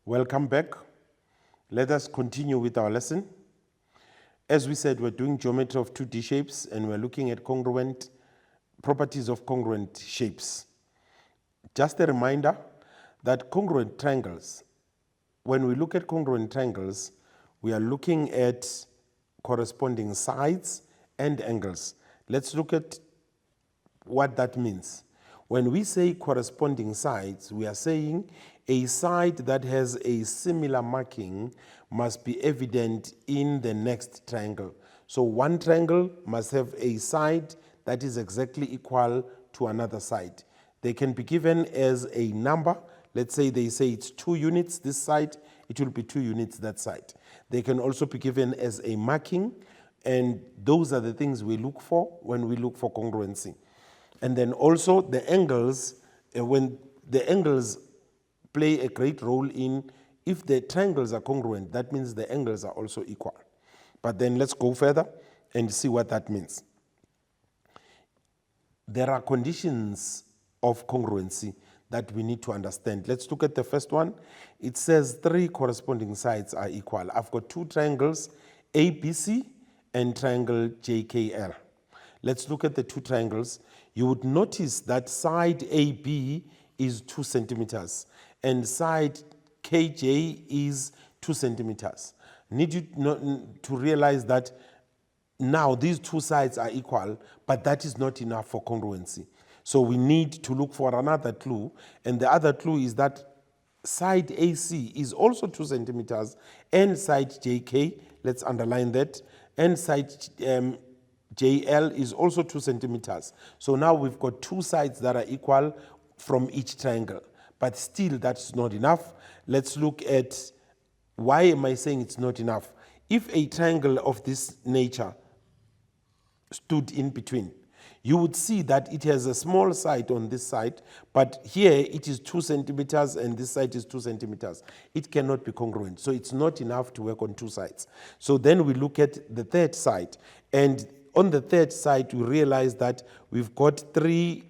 Welcome back. Let us continue with our lesson. As we said, we're doing geometry of 2D shapes and we're looking at congruent properties of congruent shapes. Just a reminder that congruent triangles, when we look at congruent triangles, we are looking at corresponding sides and angles. Let's look at what that means. When we say corresponding sides, we are saying a side that has a similar marking must be evident in the next triangle. So one triangle must have a side that is exactly equal to another side. They can be given as a number. Let's say they say it's 2 units this side, it will be 2 units that side. They can also be given as a marking, and those are the things we look for when we look for congruency. And then also the angles, when the angles play a great role in, if the triangles are congruent, that means the angles are also equal. But then let's go further and see what that means. There are conditions of congruency that we need to understand. Let's look at the first one. It says 3 corresponding sides are equal. I've got 2 triangles, ABC and triangle JKL. Let's look at the 2 triangles. You would notice that side AB is 2 centimeters and side KJ is 2 centimeters. Need you to realize that now these 2 sides are equal, but that is not enough for congruency. So we need to look for another clue, and the other clue is that side AC is also 2 centimeters and side JK, let's underline that, and side JL is also 2 centimeters. So now we've got 2 sides that are equal from each triangle, but still that's not enough. Let's look at why am I saying it's not enough. If a triangle of this nature stood in between, you would see that it has a small side on this side, but here it is 2 centimeters and this side is 2 centimeters. It cannot be congruent, so it's not enough to work on 2 sides. So then we look at the third side, and on the third side we realize that we've got 3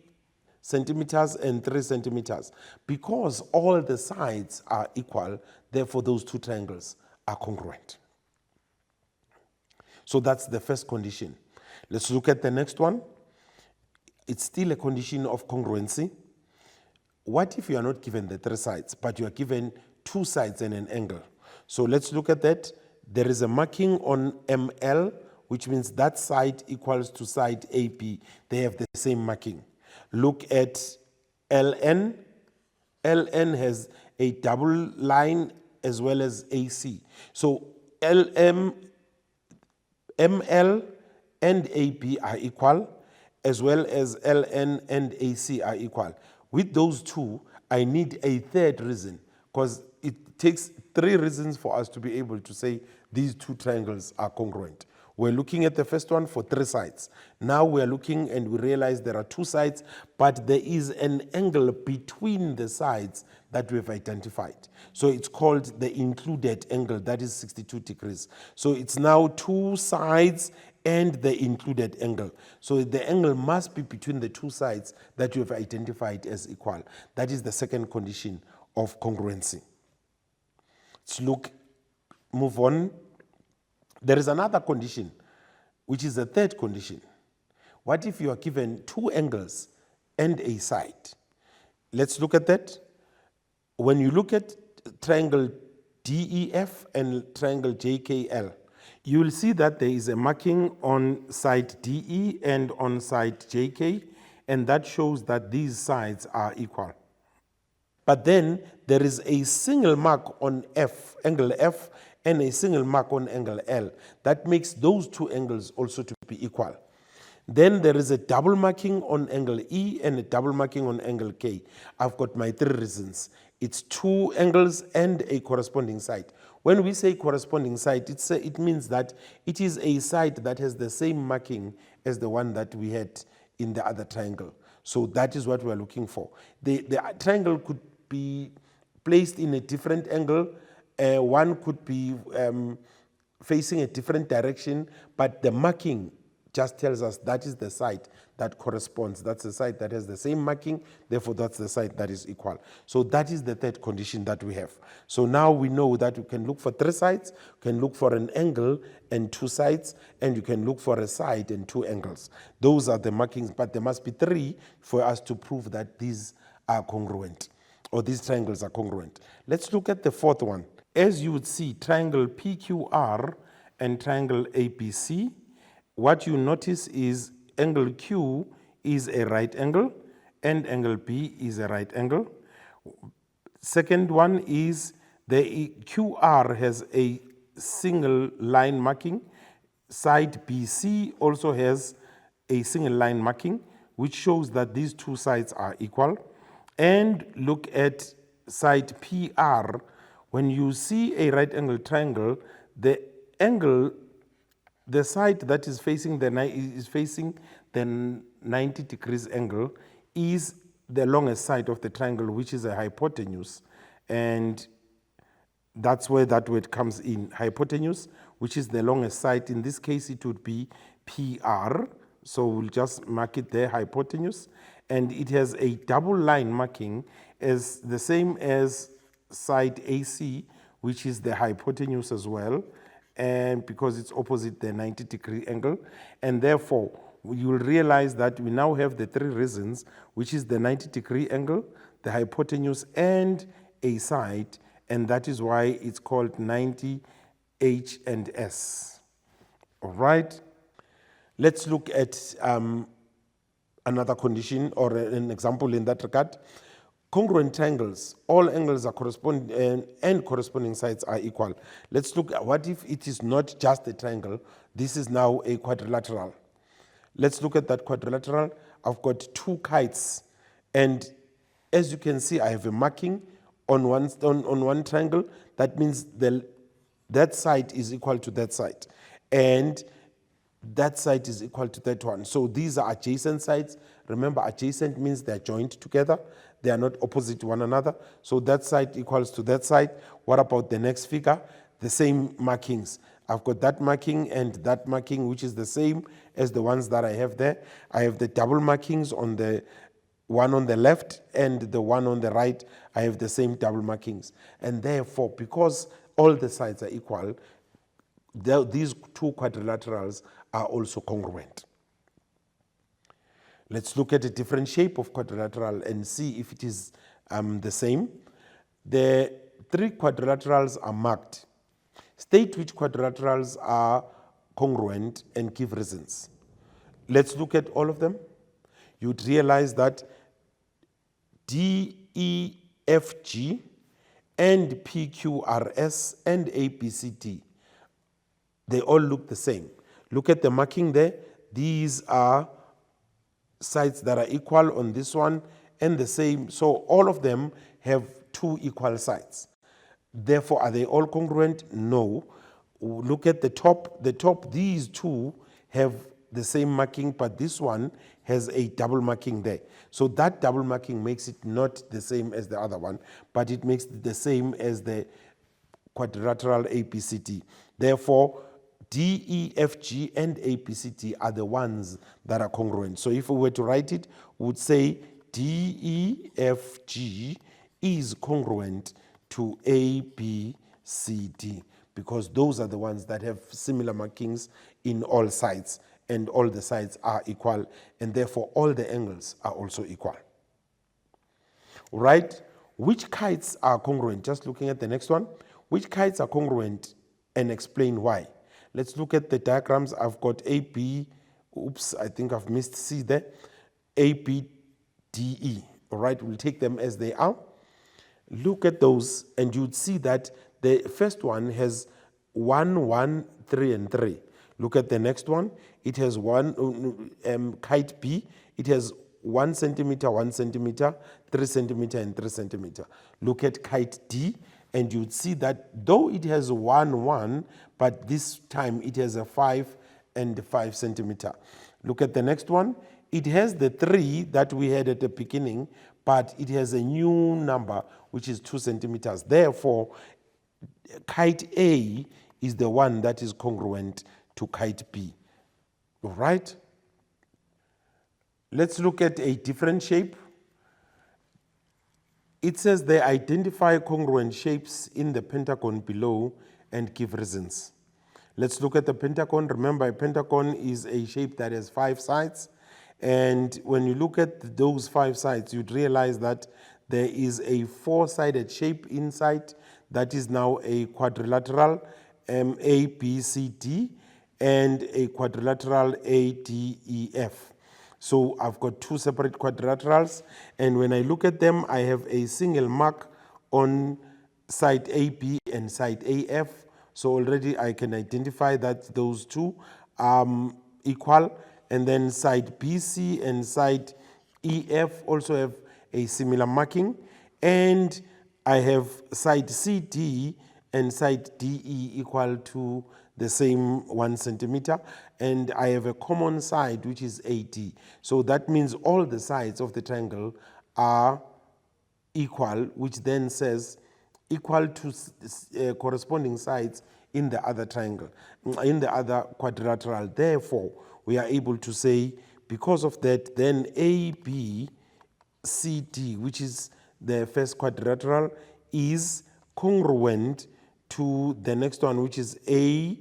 centimeters and 3 centimeters. Because all the sides are equal, therefore those 2 triangles are congruent. So that's the first condition. Let's look at the next one. It's still a condition of congruency. What if you are not given the 3 sides, but you are given 2 sides and an angle? So let's look at that. There is a marking on ML, which means that side equals to side AB. They have the same marking. Look at LN. LN has a double line as well as AC. So ML and AB are equal, as well as LN and AC are equal. With those 2, I need a third reason, because it takes 3 reasons for us to be able to say these 2 triangles are congruent. We're looking at the first one for 3 sides. Now we're looking and we realize there are 2 sides, but there is an angle between the sides that we've identified. So it's called the included angle, that is 62 degrees. So it's now 2 sides and the included angle. So the angle must be between the 2 sides that you have identified as equal. That is the second condition of congruency. Let's move on. There is another condition, which is the third condition. What if you are given 2 angles and a side? Let's look at that. When you look at triangle DEF and triangle JKL, you will see that there is a marking on side DE and on side JK, and that shows that these sides are equal. But then there is a single mark on F, angle F, and a single mark on angle L. That makes those 2 angles also to be equal. Then there is a double marking on angle E and a double marking on angle K. I've got my 3 reasons. It's 2 angles and a corresponding side. When we say corresponding side, it means that it is a side that has the same marking as the one that we had in the other triangle. So that is what we are looking for. The triangle could be placed in a different angle. One could be facing a different direction, but the marking just tells us that is the side that corresponds. That's the side that has the same marking, therefore that's the side that is equal. So that is the third condition that we have. So now we know that we can look for 3 sides, can look for an angle and 2 sides, and you can look for a side and 2 angles. Those are the markings, but there must be 3 for us to prove that these are congruent, or these triangles are congruent. Let's look at the fourth one. As you would see, triangle PQR and triangle ABC, what you notice is angle Q is a right angle and angle B is a right angle. Second one is the QR has a single line marking. Side BC also has a single line marking, which shows that these 2 sides are equal. And look at side PR. When you see a right angle triangle, the side that is facing the 90 degrees angle is the longest side of the triangle, which is a hypotenuse. And that's where that word comes in, hypotenuse, which is the longest side. In this case, it would be PR. So we'll just mark it there, hypotenuse. And it has a double line marking as the same as side AC, which is the hypotenuse as well, and because it's opposite the 90-degree angle. And therefore, you will realize that we now have the 3 reasons, which is the 90-degree angle, the hypotenuse, and a side, and that is why it's called 90 H and S. All right? Let's look at another condition or an example in that regard. Congruent triangles, all angles are corresponding and corresponding sides are equal. Let's look at what if it is not just a triangle, this is now a quadrilateral. Let's look at that quadrilateral. I've got 2 kites, and as you can see, I have a marking on one triangle. That means that side is equal to that side, and that side is equal to that one. So these are adjacent sides. Remember, adjacent means they're joined together. They are not opposite to one another. So that side equals to that side. What about the next figure? The same markings. I've got that marking and that marking, which is the same as the ones that I have there. I have the double markings on the one on the left and the one on the right. I have the same double markings. And therefore, because all the sides are equal, these 2 quadrilaterals are also congruent. Let's look at a different shape of quadrilateral and see if it is the same. The 3 quadrilaterals are marked. State which quadrilaterals are congruent and give reasons. Let's look at all of them. You'd realize that DEFG and PQRS and ABCD, they all look the same. Look at the marking there. These are sides that are equal on this one and the same. So all of them have 2 equal sides. Therefore, are they all congruent? No. Look at the top. The top, these 2 have the same marking, but this one has a double marking there. So that double marking makes it not the same as the other one, but it makes it the same as the quadrilateral ABCD. Therefore, DEFG and ABCD are the ones that are congruent. So if we were to write it, we would say DEFG is congruent to ABCD, because those are the ones that have similar markings in all sides, and all the sides are equal, and therefore all the angles are also equal. Right? Which kites are congruent? Just looking at the next one. Which kites are congruent, and explain why. Let's look at the diagrams. I've got AB, oops, I think I've missed C there, ABDE. All right, we'll take them as they are. Look at those, and you'd see that the first one has 1, 1, 3, and 3. Look at the next one. It has kite B. It has 1 centimeter, 1 centimeter, 3 centimeter, and 3 centimeter. Look at kite D, and you'd see that though it has 1, 1, but this time it has a 5 and 5 centimeter. Look at the next one. It has the 3 that we had at the beginning, but it has a new number, which is 2 centimeters. Therefore, kite A is the one that is congruent to kite B. All right. Let's look at a different shape. It says they identify congruent shapes in the pentagon below and give reasons. Let's look at the pentagon. Remember, a pentagon is a shape that has 5 sides. And when you look at those 5 sides, you'd realize that there is a 4-sided shape inside that is now a quadrilateral, A, B, C, D, and a quadrilateral A, D, E, F. So I've got 2 separate quadrilaterals, and when I look at them, I have a single mark on side AB and side AF. So already I can identify that those 2 are equal, and then side BC and side EF also have a similar marking, and I have side CD and side DE equal to the same 1 centimeter, and I have a common side which is AD. So that means all the sides of the triangle are equal, which then says equal to corresponding sides in the other triangle, in the other quadrilateral. Therefore, we are able to say, because of that, then ABCD, which is the first quadrilateral, is congruent to the next one, which is ADEF.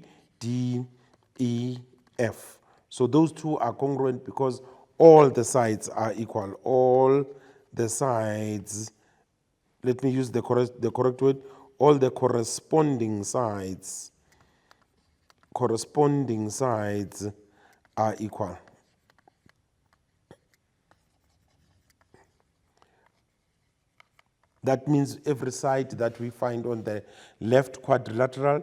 So those 2 are congruent because all the sides are equal. All the sides, let me use the correct word, all the corresponding sides are equal. That means every side that we find on the left quadrilateral,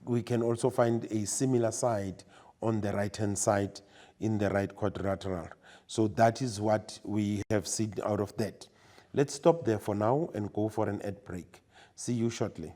we can also find a similar side on the right-hand side in the right quadrilateral. So that is what we have seen out of that. Let's stop there for now and go for an ad break. See you shortly.